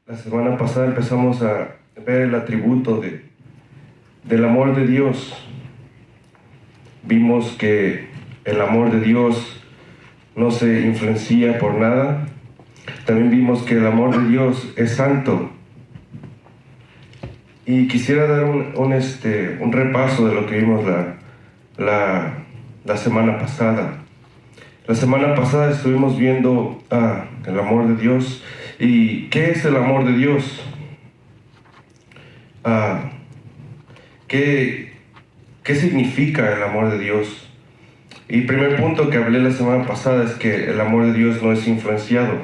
La semana pasada empezamos a ver el atributo del amor de Dios. Vimos que el amor de Dios no se influencia por nada. También vimos que el amor de Dios es santo. Y quisiera dar un repaso de lo que vimos la semana pasada. La semana pasada estuvimos viendo el amor de Dios. ¿Y qué es el amor de Dios? ¿Qué significa el amor de Dios? Y el primer punto que hablé la semana pasada es que el amor de Dios no es influenciado.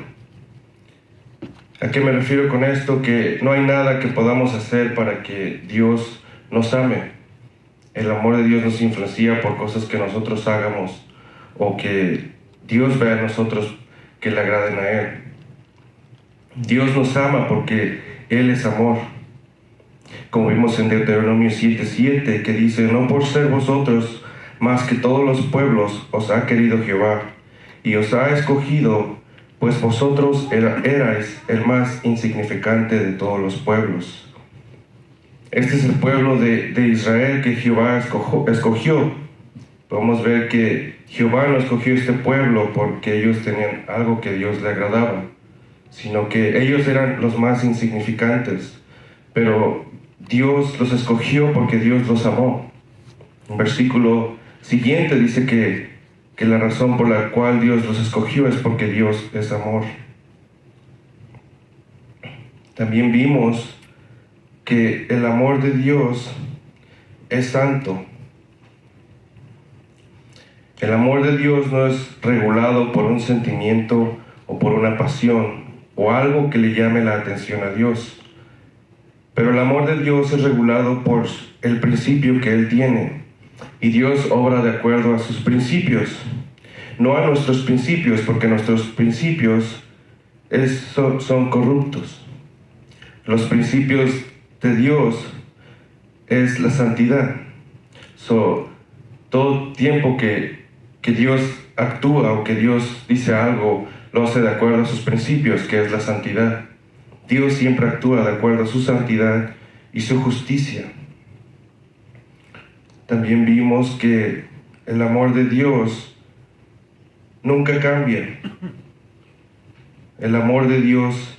¿A qué me refiero con esto? Que no hay nada que podamos hacer para que Dios nos ame. El amor de Dios nos influencia por cosas que nosotros hagamos o que Dios vea en nosotros que le agraden a Él. Dios nos ama porque Él es amor. Como vimos en Deuteronomio 7:7, que dice: no por ser vosotros más que todos los pueblos os ha querido Jehová, y os ha escogido, pues vosotros erais el más insignificante de todos los pueblos. Este es el pueblo de Israel que Jehová escogió. Podemos ver que Jehová no escogió este pueblo porque ellos tenían algo que a Dios le agradaba, sino que ellos eran los más insignificantes. Pero Dios los escogió porque Dios los amó. El versículo siguiente dice que la razón por la cual Dios los escogió es porque Dios es amor. También vimos que el amor de Dios es santo. El amor de Dios no es regulado por un sentimiento o por una pasión o algo que le llame la atención a Dios. Pero el amor de Dios es regulado por el principio que Él tiene. Y Dios obra de acuerdo a sus principios, no a nuestros principios, porque nuestros principios son corruptos. Los principios de Dios es la santidad. Todo tiempo que Dios actúa o que Dios dice algo, lo hace de acuerdo a sus principios, que es la santidad. Dios siempre actúa de acuerdo a su santidad y su justicia. También vimos que el amor de Dios nunca cambia. El amor de Dios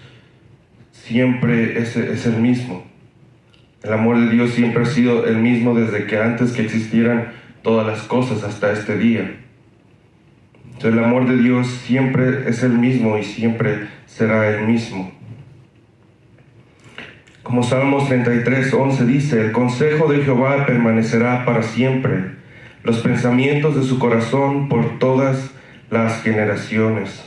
siempre es el mismo. El amor de Dios siempre ha sido el mismo desde que antes que existieran todas las cosas hasta este día. Entonces, el amor de Dios siempre es el mismo y siempre será el mismo. Como Salmos 33:11 dice: el consejo de Jehová permanecerá para siempre, los pensamientos de su corazón por todas las generaciones.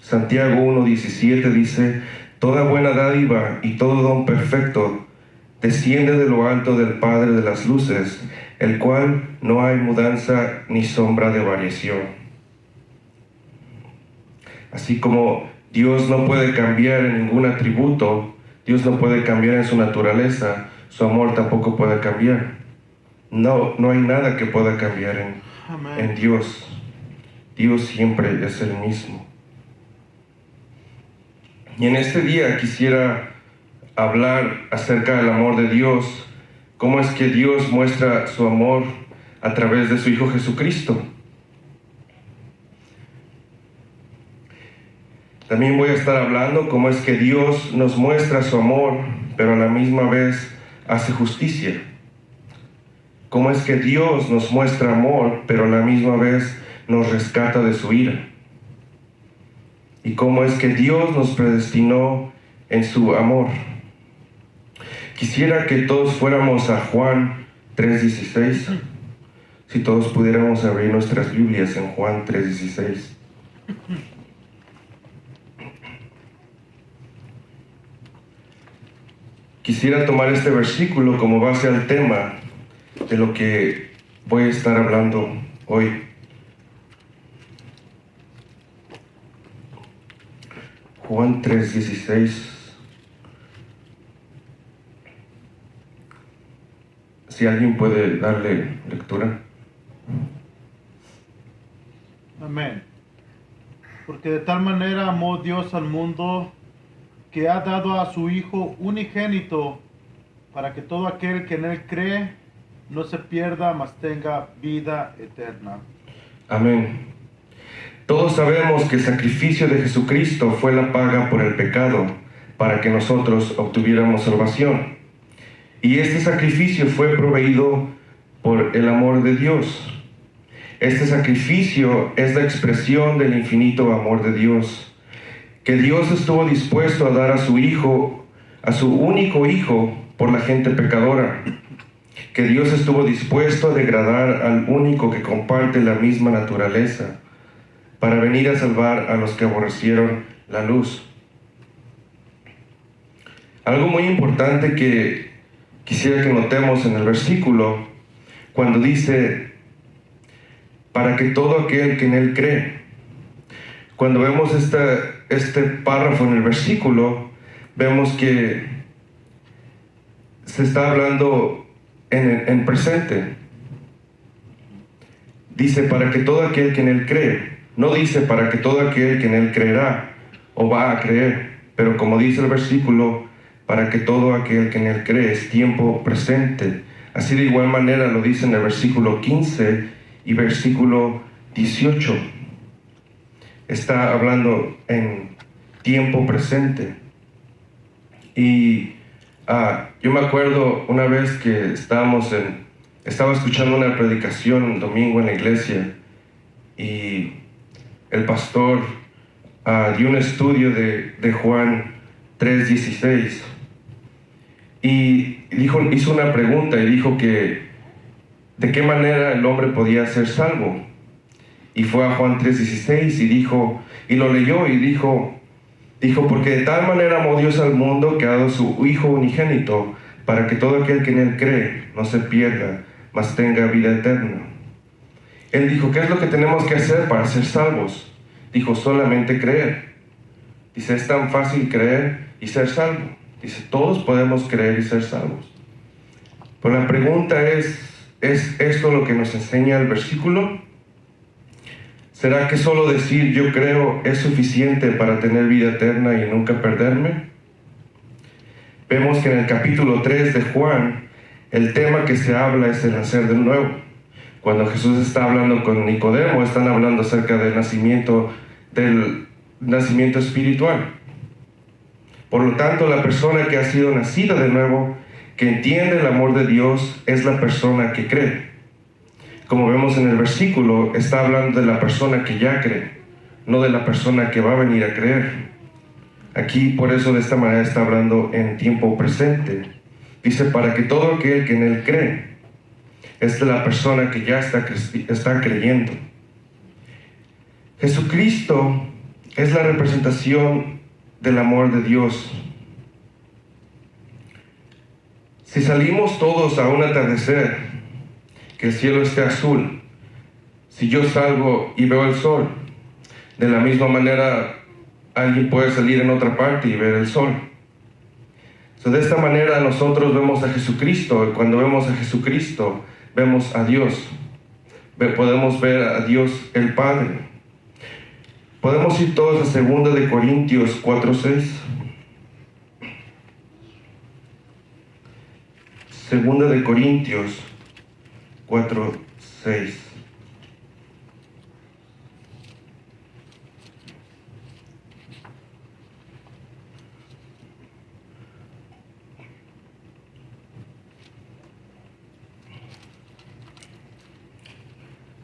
Santiago 1:17 dice: toda buena dádiva y todo don perfecto desciende de lo alto del Padre de las luces, el cual no hay mudanza ni sombra de variación. Así como Dios no puede cambiar en ningún atributo, Dios no puede cambiar en su naturaleza, su amor tampoco puede cambiar. No hay nada que pueda cambiar en Dios. Dios siempre es el mismo. Y en este día quisiera hablar acerca del amor de Dios, cómo es que Dios muestra su amor a través de su Hijo Jesucristo. También voy a estar hablando cómo es que Dios nos muestra su amor, pero a la misma vez hace justicia. Cómo es que Dios nos muestra amor, pero a la misma vez nos rescata de su ira. Y cómo es que Dios nos predestinó en su amor. Quisiera que todos fuéramos a Juan 3:16. Si todos pudiéramos abrir nuestras Biblias en Juan 3:16. Quisiera tomar este versículo como base al tema de lo que voy a estar hablando hoy. Juan 3:16. Si alguien puede darle lectura. Amén. Porque de tal manera amó Dios al mundo que ha dado a su Hijo unigénito, para que todo aquel que en él cree no se pierda, mas tenga vida eterna. Amén. Todos sabemos que el sacrificio de Jesucristo fue la paga por el pecado, para que nosotros obtuviéramos salvación. Y este sacrificio fue proveído por el amor de Dios. Este sacrificio es la expresión del infinito amor de Dios, que Dios estuvo dispuesto a dar a su Hijo, a su único Hijo, por la gente pecadora, que Dios estuvo dispuesto a degradar al único que comparte la misma naturaleza, para venir a salvar a los que aborrecieron la luz. Algo muy importante que quisiera que notemos en el versículo, cuando dice, para que todo aquel que en él cree. Cuando vemos este párrafo en el versículo, vemos que se está hablando en presente. Dice, para que todo aquel que en él cree. No dice, para que todo aquel que en él creerá o va a creer. Pero como dice el versículo, para que todo aquel que en él cree, es tiempo presente. Así de igual manera lo dice en el versículo 15 y versículo 18. Está hablando en tiempo presente. Y yo me acuerdo una vez que estaba escuchando una predicación un domingo en la iglesia, y el pastor dio un estudio de Juan 3:16, y hizo una pregunta y dijo que de qué manera el hombre podía ser salvo. Y fue a Juan 3:16 y dijo, y lo leyó y dijo, porque de tal manera amó Dios al mundo que ha dado su Hijo unigénito, para que todo aquel que en él cree no se pierda, mas tenga vida eterna. Él dijo, ¿qué es lo que tenemos que hacer para ser salvos? Dijo, solamente creer. Dice, es tan fácil creer y ser salvo. Dice, todos podemos creer y ser salvos. Pero la pregunta ¿es esto lo que nos enseña el versículo? ¿Será que solo decir yo creo es suficiente para tener vida eterna y nunca perderme? Vemos que en el capítulo 3 de Juan, el tema que se habla es el nacer de nuevo. Cuando Jesús está hablando con Nicodemo, están hablando acerca del nacimiento espiritual. Por lo tanto, la persona que ha sido nacida de nuevo, que entiende el amor de Dios, es la persona que cree. Como vemos en el versículo, está hablando de la persona que ya cree, no de la persona que va a venir a creer. Aquí, por eso, de esta manera está hablando en tiempo presente. Dice, para que todo aquel que en él cree, es de la persona que ya está creyendo. Jesucristo es la representación del amor de Dios. Si salimos todos a un atardecer, que el cielo esté azul, si yo salgo y veo el sol, de la misma manera alguien puede salir en otra parte y ver el sol. De esta manera nosotros vemos a Jesucristo, y cuando vemos a Jesucristo, vemos a Dios. Podemos ver a Dios el Padre. Podemos ir todos a 2 de Corintios 4:6. 2 de Corintios 4:6.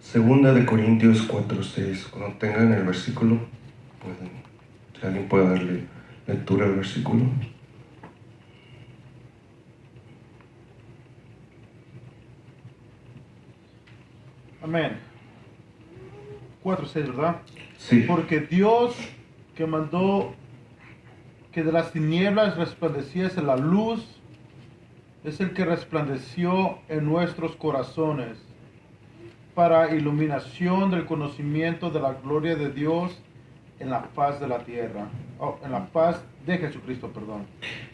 Segunda de Corintios 4:6. Cuando tengan el versículo, si alguien puede darle lectura al versículo. Amén. 4:6, ¿verdad? Sí. Porque Dios, que mandó que de las tinieblas resplandeciese la luz, es el que resplandeció en nuestros corazones para iluminación del conocimiento de la gloria de Dios en la faz de la tierra. En la faz de Jesucristo, perdón.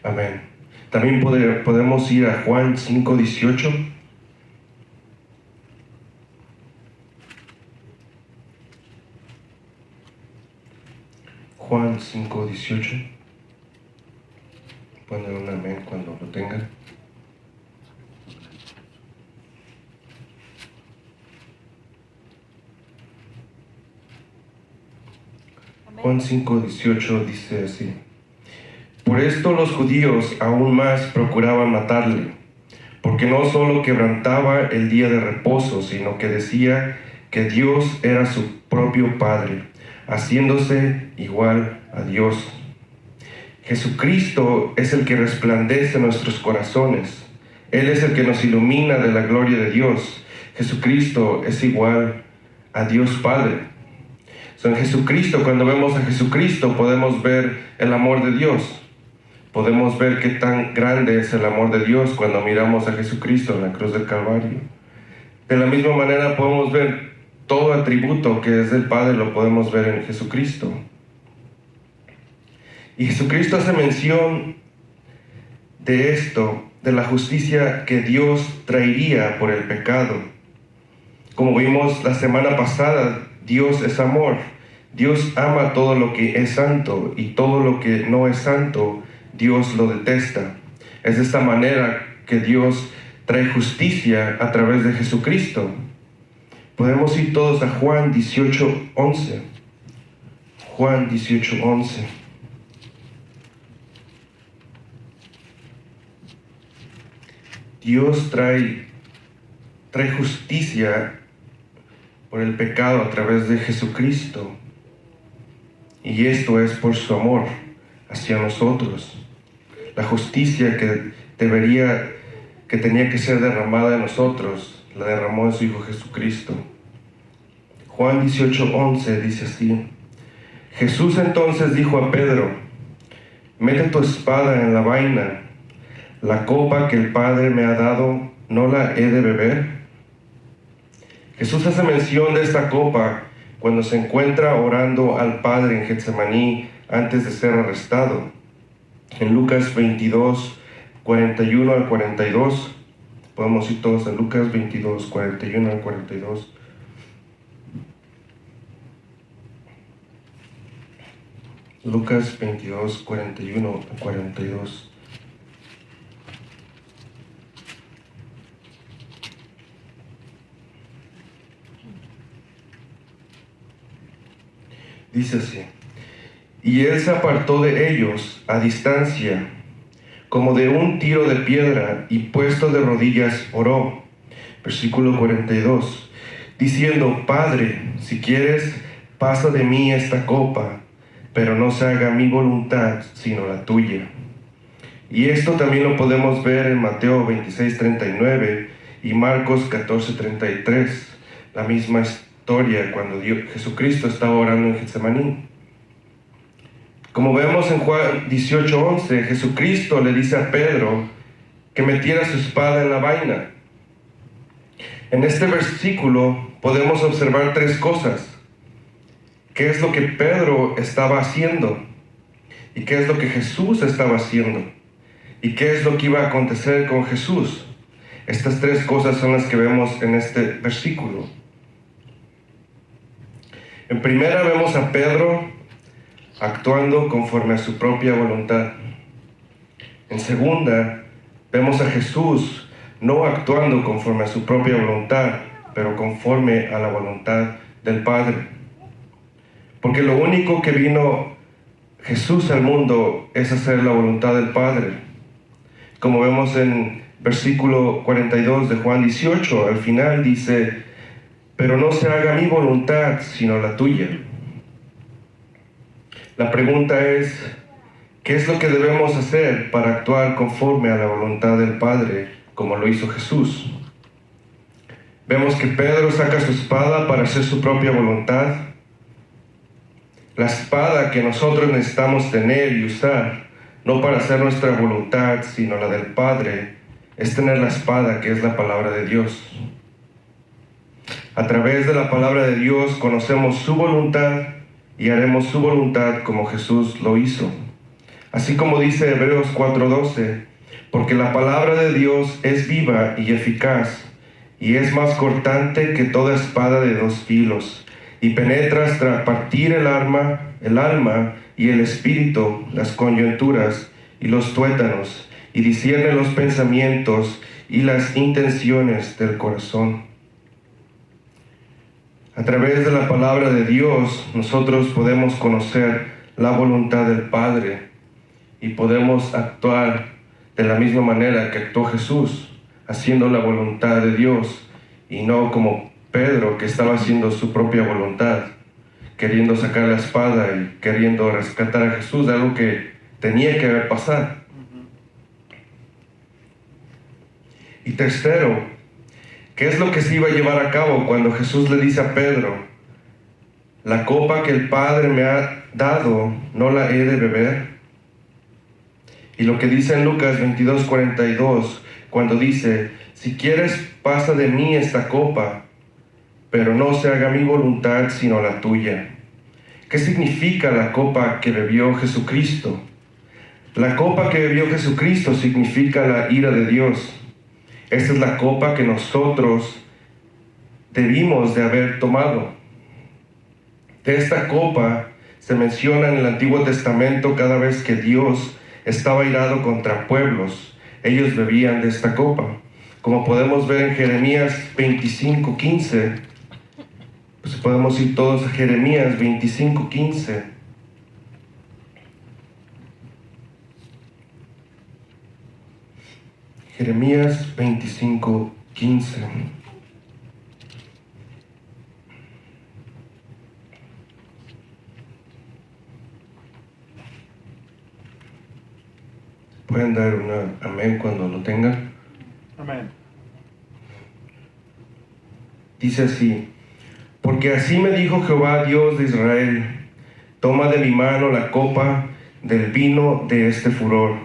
Amén. También podemos ir a Juan 5:18. Juan 5:18. Poner un amén cuando lo tengan. Juan 5:18 dice así: por esto los judíos aún más procuraban matarle, porque no solo quebrantaba el día de reposo, sino que decía que Dios era su propio Padre, haciéndose igual a Dios. Jesucristo es el que resplandece en nuestros corazones. Él es el que nos ilumina de la gloria de Dios. Jesucristo es igual a Dios Padre. En Jesucristo, cuando vemos a Jesucristo, podemos ver el amor de Dios. Podemos ver qué tan grande es el amor de Dios cuando miramos a Jesucristo en la cruz del Calvario. De la misma manera podemos ver todo atributo que es del Padre, lo podemos ver en Jesucristo. Y Jesucristo hace mención de esto, de la justicia que Dios traería por el pecado. Como vimos la semana pasada, Dios es amor. Dios ama todo lo que es santo y todo lo que no es santo, Dios lo detesta. Es de esta manera que Dios trae justicia a través de Jesucristo. Podemos ir todos a Juan 18:11. Juan 18:11. Dios trae justicia por el pecado a través de Jesucristo. Y esto es por su amor hacia nosotros. La justicia que tenía que ser derramada en nosotros, la derramó en su Hijo Jesucristo. Juan 18:11 dice así: Jesús entonces dijo a Pedro: mete tu espada en la vaina. La copa que el Padre me ha dado, ¿no la he de beber? Jesús hace mención de esta copa cuando se encuentra orando al Padre en Getsemaní antes de ser arrestado. En Lucas 22, 41 al 42, podemos ir todos a Lucas 22, 41 al 42. Lucas 22, 41 al 42. Dice así: y él se apartó de ellos a distancia, como de un tiro de piedra, y puesto de rodillas oró. Versículo 42, diciendo: Padre, si quieres, pasa de mí esta copa, pero no se haga mi voluntad, sino la tuya. Y esto también lo podemos ver en Mateo 26:39 y Marcos 14:33, la misma historia cuando Jesucristo estaba orando en Getsemaní. Como vemos en Juan 18:11, Jesucristo le dice a Pedro que metiera su espada en la vaina. En este versículo podemos observar tres cosas. ¿Qué es lo que Pedro estaba haciendo? ¿Y qué es lo que Jesús estaba haciendo? ¿Y qué es lo que iba a acontecer con Jesús? Estas tres cosas son las que vemos en este versículo. En primera vemos a Pedro actuando conforme a su propia voluntad. En segunda, vemos a Jesús no actuando conforme a su propia voluntad, pero conforme a la voluntad del Padre. Porque lo único que vino Jesús al mundo es hacer la voluntad del Padre. Como vemos en versículo 42 de Juan 18, al final dice: pero no se haga mi voluntad, sino la tuya. La pregunta es: ¿qué es lo que debemos hacer para actuar conforme a la voluntad del Padre, como lo hizo Jesús? Vemos que Pedro saca su espada para hacer su propia voluntad. La espada que nosotros necesitamos tener y usar, no para hacer nuestra voluntad, sino la del Padre, es tener la espada que es la palabra de Dios. A través de la palabra de Dios conocemos su voluntad y haremos su voluntad como Jesús lo hizo. Así como dice Hebreos 4:12, porque la palabra de Dios es viva y eficaz, y es más cortante que toda espada de dos filos, y penetra hasta partir el alma y el espíritu, las coyunturas y los tuétanos, y discierne los pensamientos y las intenciones del corazón. A través de la palabra de Dios, nosotros podemos conocer la voluntad del Padre y podemos actuar de la misma manera que actuó Jesús, haciendo la voluntad de Dios y no como Pedro, que estaba haciendo su propia voluntad, queriendo sacar la espada y queriendo rescatar a Jesús de algo que tenía que haber pasado. Y tercero, ¿qué es lo que se iba a llevar a cabo cuando Jesús le dice a Pedro: la copa que el Padre me ha dado, ¿no la he de beber? Y lo que dice en Lucas 22:42, cuando dice: si quieres, pasa de mí esta copa, pero no se haga mi voluntad sino la tuya. ¿Qué significa la copa que bebió Jesucristo? La copa que bebió Jesucristo significa la ira de Dios. Esta es la copa que nosotros debimos de haber tomado. De esta copa se menciona en el Antiguo Testamento cada vez que Dios estaba irado contra pueblos. Ellos bebían de esta copa. Como podemos ver en Jeremías 25:15, pues podemos ir todos a Jeremías 25:15. Jeremías 25:15. Pueden dar una amén cuando lo tengan. Amén. Dice así: porque así me dijo Jehová, Dios de Israel: toma de mi mano la copa del vino de este furor,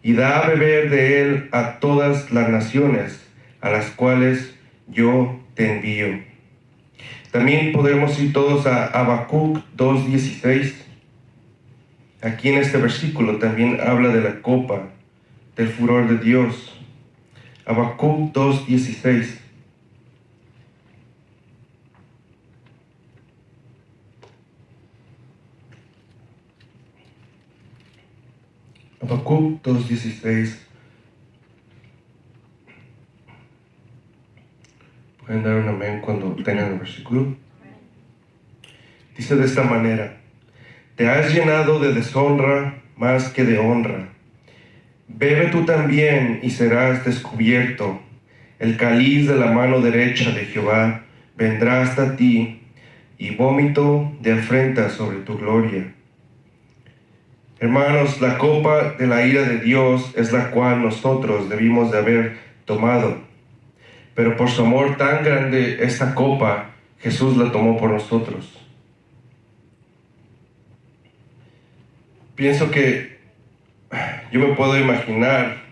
y da a beber de él a todas las naciones a las cuales yo te envío. También podemos ir todos a Habacuc 2:16. Aquí en este versículo también habla de la copa del furor de Dios. Habacuc 2:16. Habacuc 2:16. Pueden dar un amén cuando tengan el versículo. Dice de esta manera: te has llenado de deshonra más que de honra. Bebe tú también y serás descubierto. El cáliz de la mano derecha de Jehová vendrá hasta ti, y vómito de afrenta sobre tu gloria. Hermanos, la copa de la ira de Dios es la cual nosotros debimos de haber tomado. Pero por su amor tan grande, esta copa Jesús la tomó por nosotros. Pienso que yo me puedo imaginar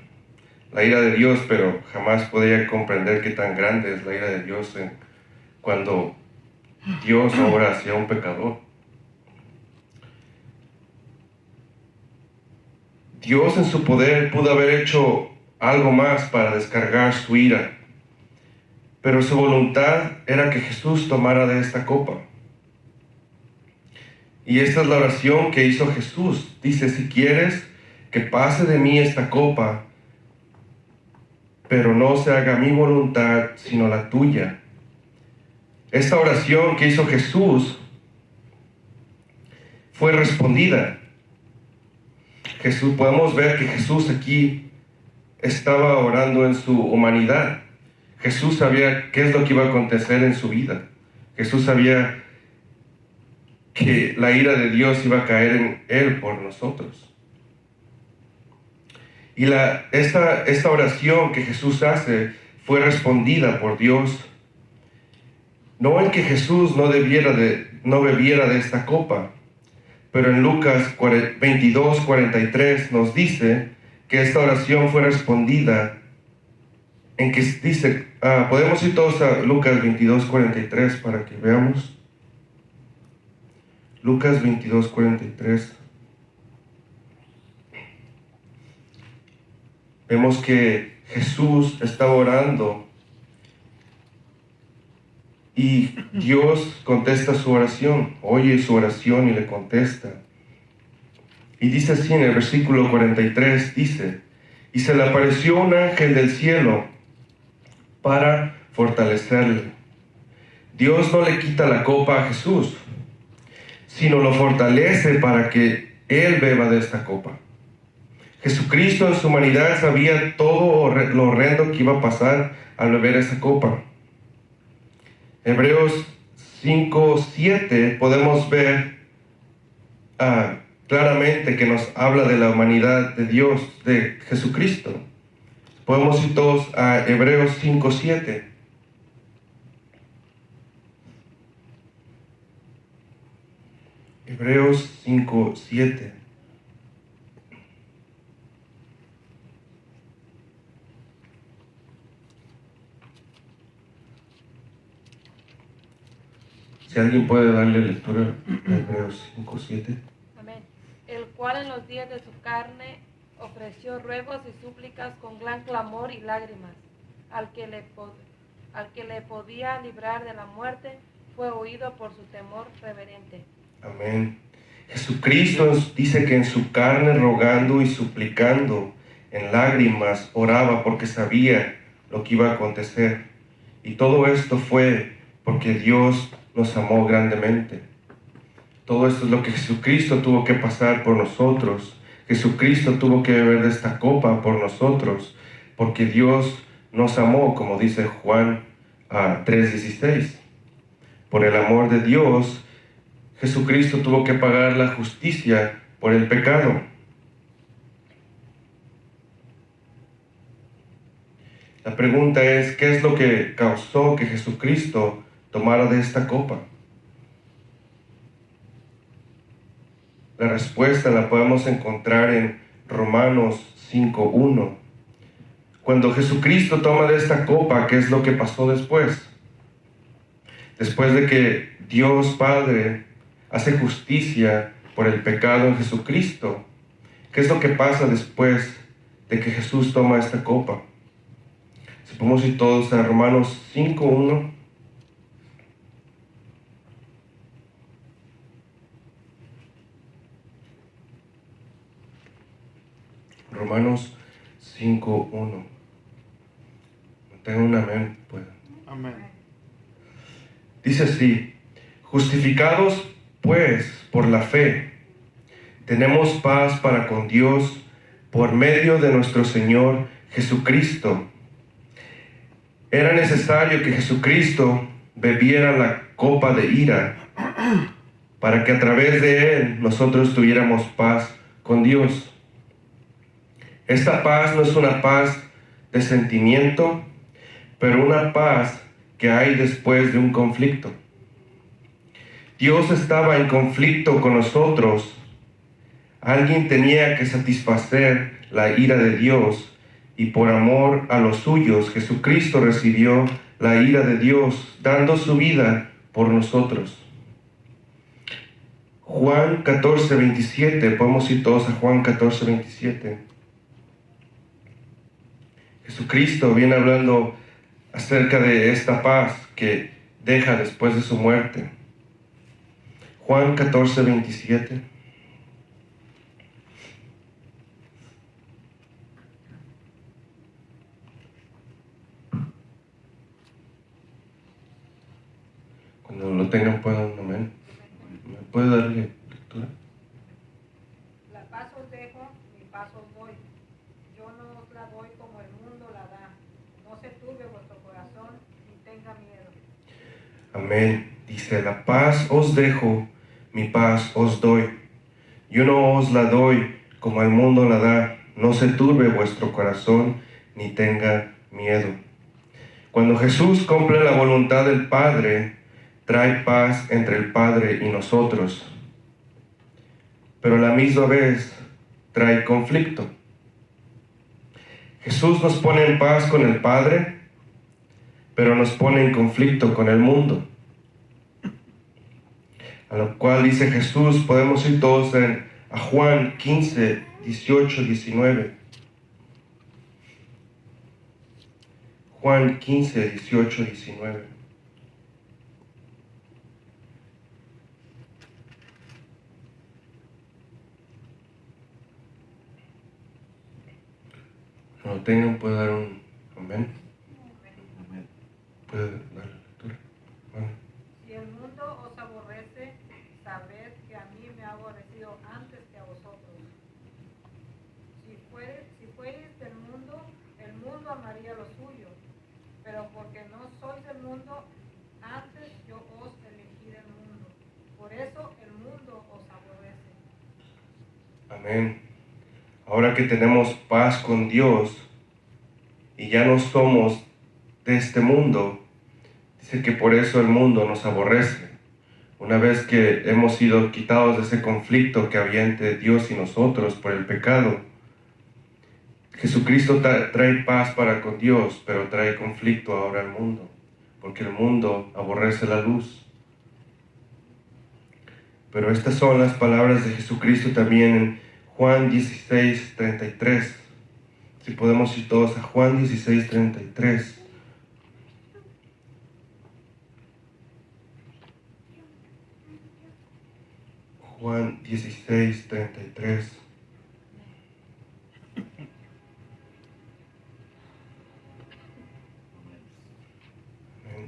la ira de Dios, pero jamás podría comprender qué tan grande es la ira de Dios cuando Dios obra hacia un pecador. Dios en su poder pudo haber hecho algo más para descargar su ira, pero su voluntad era que Jesús tomara de esta copa. Y esta es la oración que hizo Jesús. Dice: si quieres, que pase de mí esta copa, pero no se haga mi voluntad sino la tuya. Esta oración que hizo Jesús fue respondida. Podemos ver que Jesús aquí estaba orando en su humanidad. Jesús sabía qué es lo que iba a acontecer en su vida. Jesús sabía que la ira de Dios iba a caer en Él por nosotros. Y esta oración que Jesús hace fue respondida por Dios. No en que Jesús no bebiera de esta copa, pero en Lucas 22:43 nos dice que esta oración fue respondida en que dice, podemos ir todos a Lucas 22:43 para que veamos. Lucas 22:43. Vemos que Jesús estaba orando y Dios contesta su oración, oye su oración y le contesta. Y dice así en el versículo 43, dice, y se le apareció un ángel del cielo para fortalecerle. Dios no le quita la copa a Jesús, sino lo fortalece para que Él beba de esta copa. Jesucristo en su humanidad sabía todo lo horrendo que iba a pasar al beber esa copa. Hebreos 5:7 podemos ver claramente que nos habla de la humanidad de Dios, de Jesucristo. Podemos ir todos a Hebreos 5:7. Hebreos 5:7. Si alguien puede darle lectura a Hebreos 5:7. Amén. El cual en los días de su carne ofreció ruegos y súplicas con gran clamor y lágrimas. Al que le podía librar de la muerte, fue oído por su temor reverente. Amén. Jesucristo dice que en su carne, rogando y suplicando, en lágrimas, oraba porque sabía lo que iba a acontecer. Y todo esto fue porque Dios nos amó grandemente. Todo esto es lo que Jesucristo tuvo que pasar por nosotros. Jesucristo tuvo que beber de esta copa por nosotros, porque Dios nos amó, como dice Juan 3:16. Por el amor de Dios, Jesucristo tuvo que pagar la justicia por el pecado. La pregunta es, ¿qué es lo que causó que Jesucristo tomara de esta copa? La respuesta la podemos encontrar en Romanos 5:1. Cuando Jesucristo toma de esta copa, ¿qué es lo que pasó después? Después de que Dios Padre hace justicia por el pecado en Jesucristo, ¿qué es lo que pasa después de que Jesús toma esta copa? Si podemos ir todos a Romanos 5:1. Romanos 5:1. Tengo un amén, pues. Amén. Dice así: justificados pues por la fe, tenemos paz para con Dios por medio de nuestro Señor Jesucristo. Era necesario que Jesucristo bebiera la copa de ira para que a través de Él nosotros tuviéramos paz con Dios. Esta paz no es una paz de sentimiento, pero una paz que hay después de un conflicto. Dios estaba en conflicto con nosotros. Alguien tenía que satisfacer la ira de Dios, y por amor a los suyos, Jesucristo recibió la ira de Dios, dando su vida por nosotros. Juan 14:27, podemos ir todos a Juan 14:27. Jesucristo viene hablando acerca de esta paz que deja después de su muerte. Juan 14:27. Cuando lo tengan puedan, amén. ¿Me puede darle lectura? La paz os dejo, mi paz os doy. Yo no os la doy como el mundo la da. No se turbe vuestro corazón ni tenga miedo. Amén. Dice, la paz os dejo, mi paz os doy. Yo no os la doy como el mundo la da. No se turbe vuestro corazón ni tenga miedo. Cuando Jesús cumple la voluntad del Padre, trae paz entre el Padre y nosotros. Pero a la misma vez trae conflicto. Jesús nos pone en paz con el Padre, pero nos pone en conflicto con el mundo. A lo cual dice Jesús, podemos ir todos a Juan 15:18-19. Juan 15:18-19. Cuando lo tengan, puede dar un amén. Puede dar la lectura. Bueno. Si el mundo os aborrece, sabed que a mí me ha aborrecido antes que a vosotros. Si fuereis del mundo, el mundo amaría lo suyo. Pero porque no sois del mundo, antes yo os elegí del mundo. Por eso el mundo os aborrece. Amén. Ahora que tenemos paz con Dios y ya no somos de este mundo, dice que por eso el mundo nos aborrece. Una vez que hemos sido quitados de ese conflicto que había entre Dios y nosotros por el pecado, Jesucristo trae paz para con Dios, pero trae conflicto ahora al mundo, porque el mundo aborrece la luz. Pero estas son las palabras de Jesucristo también en Juan 16:33. Si podemos ir todos a Juan 16:33. Juan 16:33.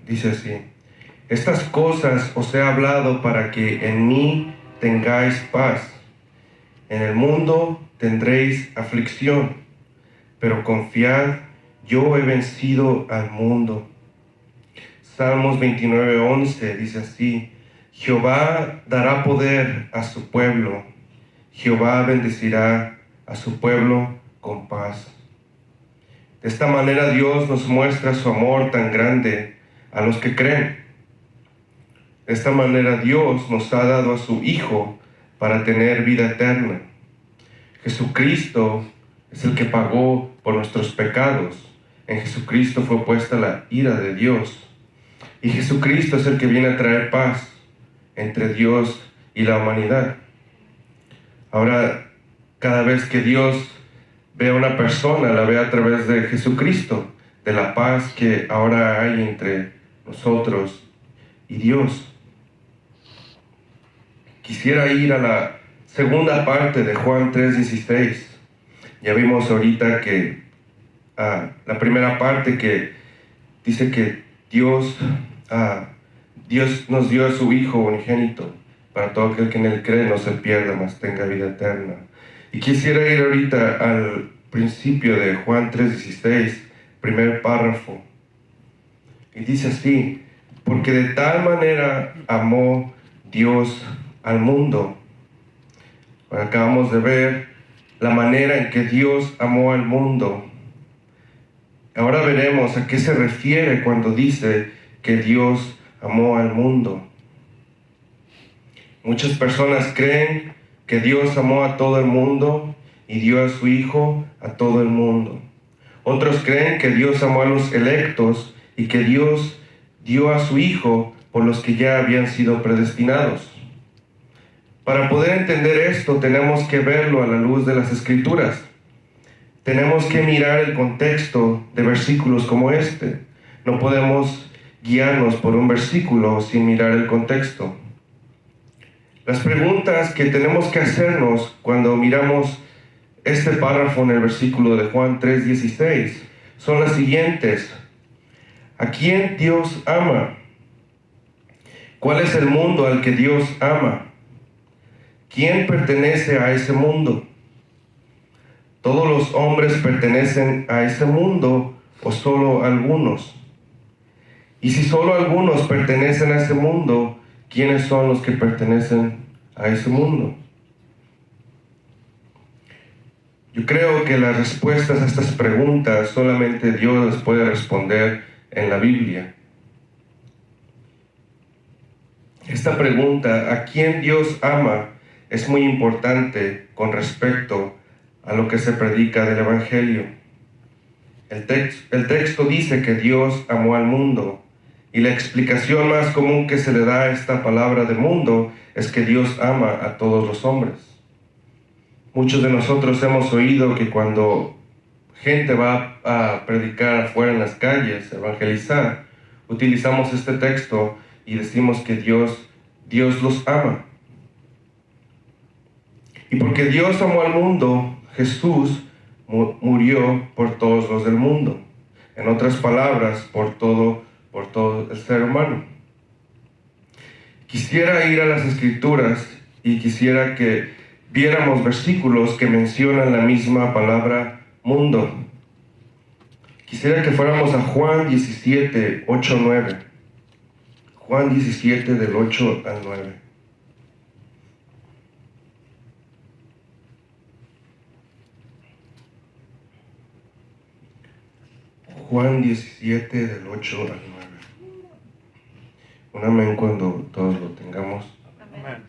Dice así: estas cosas os he hablado para que en mí tengáis paz. En el mundo tendréis aflicción, pero confiad, yo he vencido al mundo. Salmos 29:11 dice así: Jehová dará poder a su pueblo, Jehová bendecirá a su pueblo con paz. De esta manera Dios nos muestra su amor tan grande a los que creen. De esta manera Dios nos ha dado a su Hijo para tener vida eterna. Jesucristo es el que pagó por nuestros pecados. En Jesucristo fue puesta la ira de Dios. Y Jesucristo es el que viene a traer paz entre Dios y la humanidad. Ahora, cada vez que Dios ve a una persona, la ve a través de Jesucristo, de la paz que ahora hay entre nosotros y Dios. Quisiera ir a la segunda parte de Juan 3:16. Ya vimos ahorita que la primera parte que dice que Dios nos dio a su Hijo unigénito para todo aquel que en él cree no se pierda, mas tenga vida eterna. Y quisiera ir ahorita al principio de Juan 3:16, primer párrafo. Y dice así: porque de tal manera amó Dios al mundo. Acabamos de ver la manera en que Dios amó al mundo. Ahora veremos a qué se refiere cuando dice que Dios amó al mundo. Muchas personas creen que Dios amó a todo el mundo y dio a su Hijo a todo el mundo. Otros creen que Dios amó a los electos y que Dios dio a su Hijo por los que ya habían sido predestinados. Para poder entender esto, tenemos que verlo a la luz de las Escrituras. Tenemos que mirar el contexto de versículos como este. No podemos guiarnos por un versículo sin mirar el contexto. Las preguntas que tenemos que hacernos cuando miramos este párrafo en el versículo de Juan 3:16 son las siguientes. ¿A quién Dios ama? ¿Cuál es el mundo al que Dios ama? ¿Quién pertenece a ese mundo? ¿Todos los hombres pertenecen a ese mundo o solo algunos? Y si solo algunos pertenecen a ese mundo, ¿quiénes son los que pertenecen a ese mundo? Yo creo que las respuestas a estas preguntas solamente Dios las puede responder en la Biblia. Esta pregunta, ¿a quién Dios ama?, es muy importante con respecto a lo que se predica del Evangelio. El texto dice que Dios amó al mundo, y la explicación más común que se le da a esta palabra de mundo es que Dios ama a todos los hombres. Muchos de nosotros hemos oído que cuando gente va a predicar afuera en las calles, evangelizar, utilizamos este texto y decimos que Dios los ama. Y porque Dios amó al mundo, Jesús murió por todos los del mundo. En otras palabras, por todo el ser humano. Quisiera ir a las Escrituras y quisiera que viéramos versículos que mencionan la misma palabra mundo. Quisiera que fuéramos a Juan 17, 8, 9. Juan 17 del 8 al 9. Juan 17 del 8 al 9. Un amén cuando todos lo tengamos. Amén.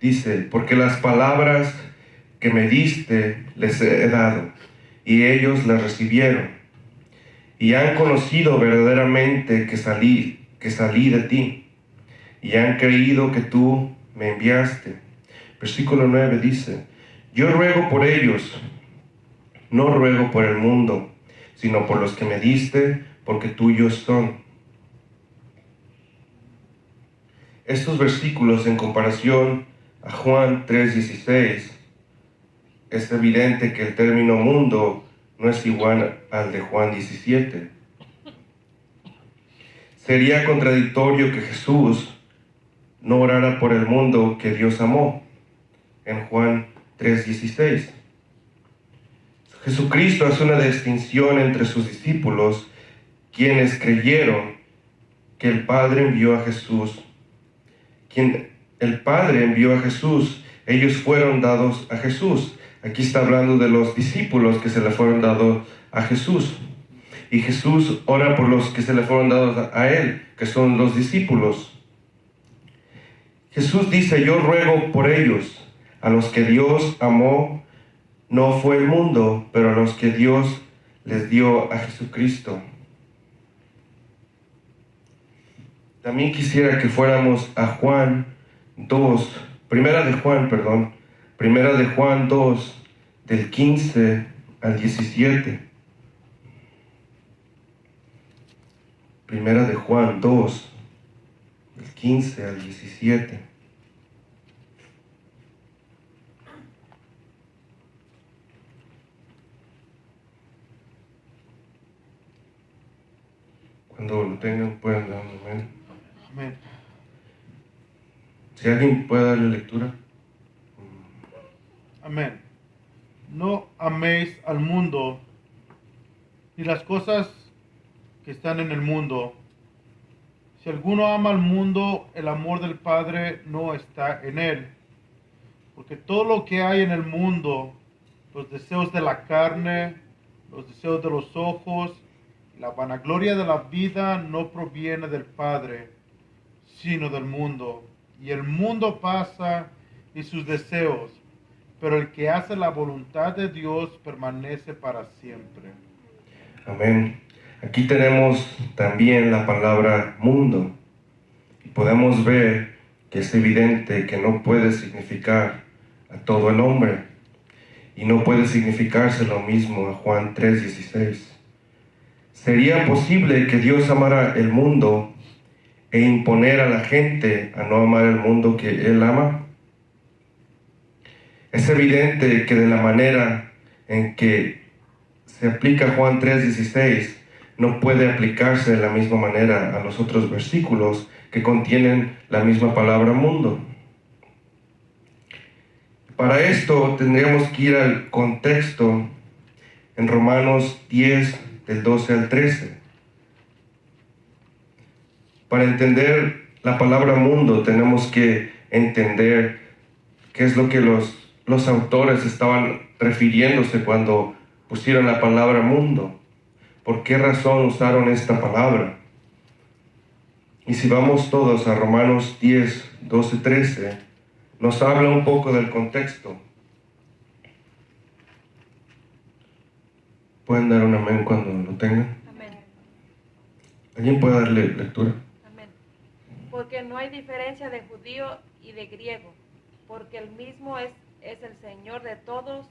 Dice, porque las palabras que me diste les he dado, y ellos las recibieron, y han conocido verdaderamente que salí de ti, y han creído que tú me enviaste. Versículo 9 dice, yo ruego por ellos, no ruego por el mundo, sino por los que me diste, porque tuyos son. Estos versículos en comparación a Juan 3:16, es evidente que el término mundo no es igual al de Juan 17. Sería contradictorio que Jesús no orara por el mundo que Dios amó en Juan 3:16. Jesucristo hace una distinción entre sus discípulos, quienes creyeron que el Padre envió a Jesús. El Padre envió a Jesús, ellos fueron dados a Jesús. Aquí está hablando de los discípulos que se le fueron dados a Jesús. Y Jesús ora por los que se le fueron dados a Él, que son los discípulos. Jesús dice, yo ruego por ellos, a los que Dios amó, no fue el mundo, pero a los que Dios les dio a Jesucristo. También quisiera que fuéramos a Juan 2, primera de Juan 2, del 15 al 17. Primera de Juan 2, del 15 al 17. Cuando lo tengan pueden dar un amén. Amén. Si alguien puede darle lectura. Amén. No améis al mundo ni las cosas que están en el mundo. Si alguno ama al mundo, el amor del Padre no está en él. Porque todo lo que hay en el mundo, los deseos de la carne, los deseos de los ojos, la vanagloria de la vida no proviene del Padre, sino del mundo. Y el mundo pasa y sus deseos, pero el que hace la voluntad de Dios permanece para siempre. Amén. Aquí tenemos también la palabra mundo. Y podemos ver que es evidente que no puede significar a todo el hombre. Y no puede significarse lo mismo a Juan 3:16. ¿Sería posible que Dios amara el mundo e imponer a la gente a no amar el mundo que Él ama? Es evidente que de la manera en que se aplica Juan 3:16, no puede aplicarse de la misma manera a los otros versículos que contienen la misma palabra mundo. Para esto tendríamos que ir al contexto en Romanos 10, del 12 al 13. Para entender la palabra mundo tenemos que entender qué es lo que los autores estaban refiriéndose cuando pusieron la palabra mundo. ¿Por qué razón usaron esta palabra? Y si vamos todos a Romanos 10, 12, 13, nos habla un poco del contexto. ¿Pueden dar un amén cuando lo tengan? Amén. ¿Alguien puede darle lectura? Amén. Porque no hay diferencia de judío y de griego, porque el mismo es el Señor de todos,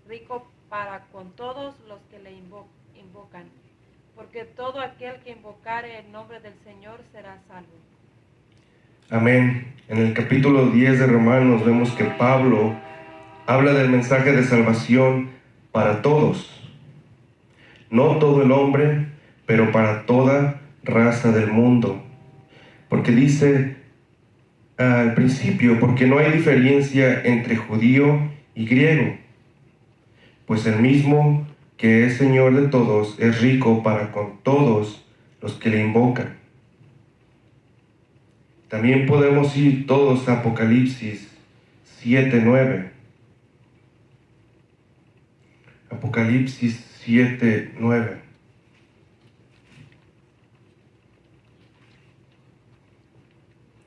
rico para con todos los que le invocan. Porque todo aquel que invocare el nombre del Señor será salvo. Amén. En el capítulo 10 de Romanos vemos que Pablo habla del mensaje de salvación para todos. No todo el hombre, pero para toda raza del mundo. Porque dice al principio, porque no hay diferencia entre judío y griego, pues el mismo que es Señor de todos es rico para con todos los que le invocan. También podemos ir todos a Apocalipsis 7:9. Apocalipsis 7:9.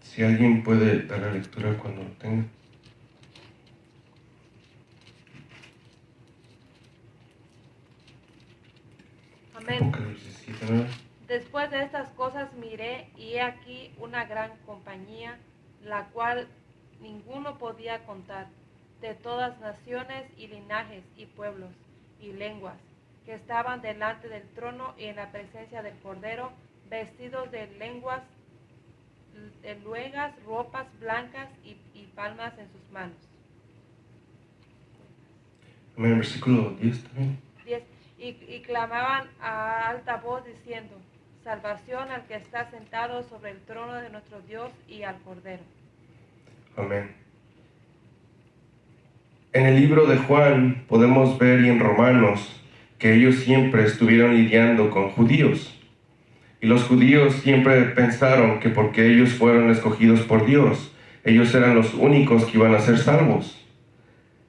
Si alguien puede dar la lectura cuando lo tenga. Amén. Apocalipsis 7:9. Después de estas cosas miré, y he aquí una gran compañía, la cual ninguno podía contar, de todas naciones y linajes y pueblos y lenguas, que estaban delante del trono y en la presencia del Cordero, vestidos de luengas ropas blancas y palmas en sus manos. Amén. Versículo 10 también. 10. Y clamaban a alta voz diciendo: salvación al que está sentado sobre el trono de nuestro Dios y al Cordero. Amén. En el libro de Juan podemos ver, y en Romanos, que ellos siempre estuvieron lidiando con judíos. Y los judíos siempre pensaron que porque ellos fueron escogidos por Dios, ellos eran los únicos que iban a ser salvos.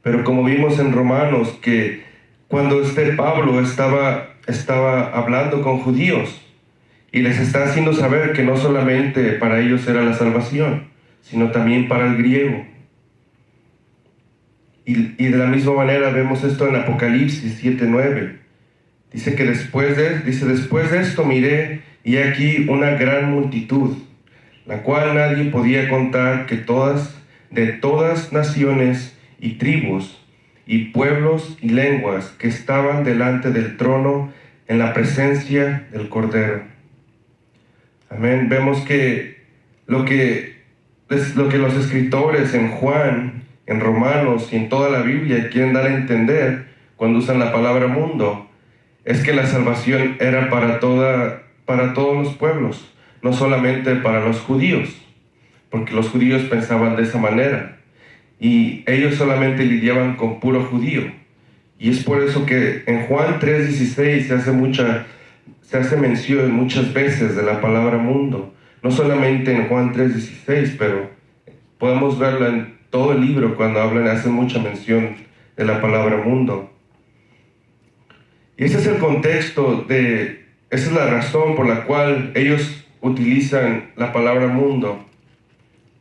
Pero como vimos en Romanos, que cuando Pablo estaba hablando con judíos, y les está haciendo saber que no solamente para ellos era la salvación, sino también para el griego. Y de la misma manera vemos esto en Apocalipsis 7:9. Dice que después de esto miré, y aquí una gran multitud, la cual nadie podía contar, que de todas naciones y tribus y pueblos y lenguas, que estaban delante del trono en la presencia del Cordero. Amén. Vemos que lo que los escritores en Juan, en Romanos y en toda la Biblia quieren dar a entender cuando usan la palabra mundo, es que la salvación era para todos los pueblos, no solamente para los judíos, porque los judíos pensaban de esa manera y ellos solamente lidiaban con puro judío. Y es por eso que en Juan 3:16 se hace mención muchas veces de la palabra mundo, no solamente en Juan 3:16, pero podemos verla en todo el libro cuando hacen mucha mención de la palabra mundo. Y ese es el contexto esa es la razón por la cual ellos utilizan la palabra mundo,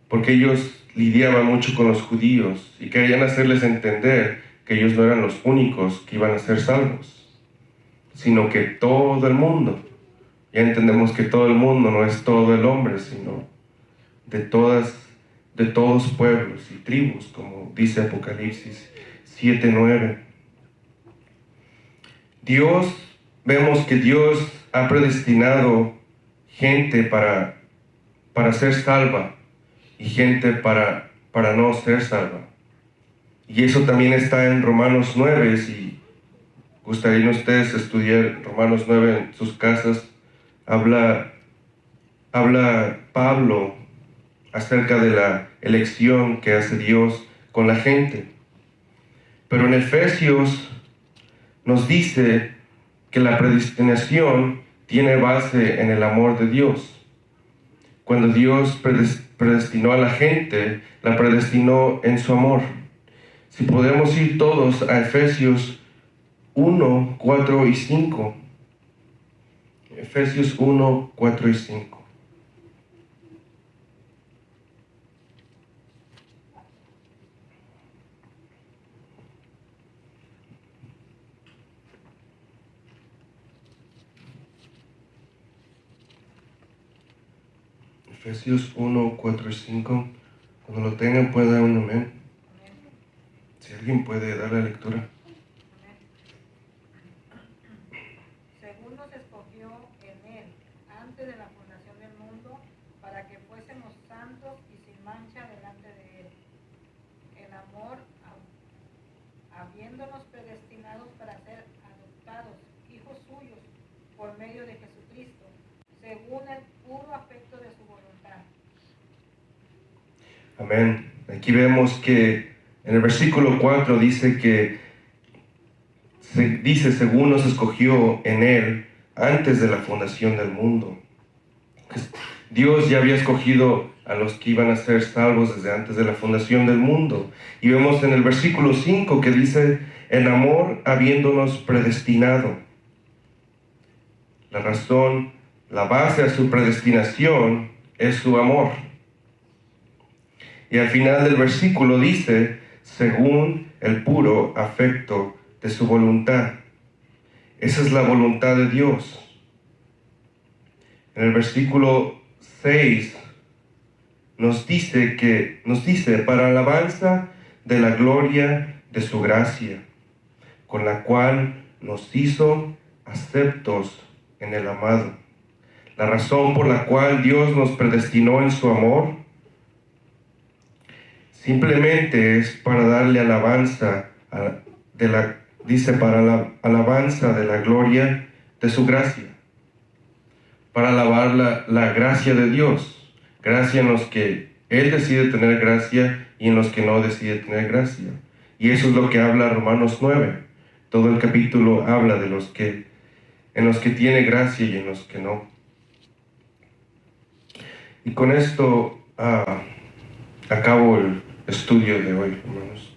porque ellos lidiaban mucho con los judíos y querían hacerles entender que ellos no eran los únicos que iban a ser salvos, sino que todo el mundo. Ya entendemos que todo el mundo no es todo el hombre, sino de todos pueblos y tribus, como dice Apocalipsis 7:9. Vemos que Dios ha predestinado gente para ser salva y gente para no ser salva. Y eso también está en Romanos 9. Si gustarían ustedes estudiar Romanos 9 en sus casas, habla Pablo acerca de la elección que hace Dios con la gente. Pero en Efesios nos dice que la predestinación tiene base en el amor de Dios. Cuando Dios predestinó a la gente, la predestinó en su amor. Si podemos ir todos a Efesios 1, 4 y 5. Efesios 1, 4 y 5. Efesios 1, 4 y 5. Cuando lo tengan, puede dar un amén. Si alguien puede dar la lectura. Según nos escogió en él antes de la fundación del mundo, para que fuésemos santos y sin mancha delante de él, en amor, habiéndonos predestinados para ser adoptados, hijos suyos, por medio de Jesucristo, según el puro afecto de su voluntad. Amén. Aquí vemos que en el versículo 4 dice que según nos escogió en Él antes de la fundación del mundo. Dios ya había escogido a los que iban a ser salvos desde antes de la fundación del mundo. Y vemos en el versículo 5 que dice, en amor habiéndonos predestinado. La razón, la base a su predestinación es su amor. Y al final del versículo dice, según el puro afecto de su voluntad. Esa es la voluntad de Dios. En el versículo 6 nos dice para alabanza de la gloria de su gracia, con la cual nos hizo aceptos en el amado. La razón por la cual Dios nos predestinó en su amor simplemente es para darle alabanza para la alabanza de la gloria de su gracia, para alabar la gracia de Dios, gracia en los que Él decide tener gracia y en los que no decide tener gracia. Y eso es lo que habla Romanos 9. Todo el capítulo habla de en los que tiene gracia y en los que no. Y con esto acabo el estudio de hoy, hermanos.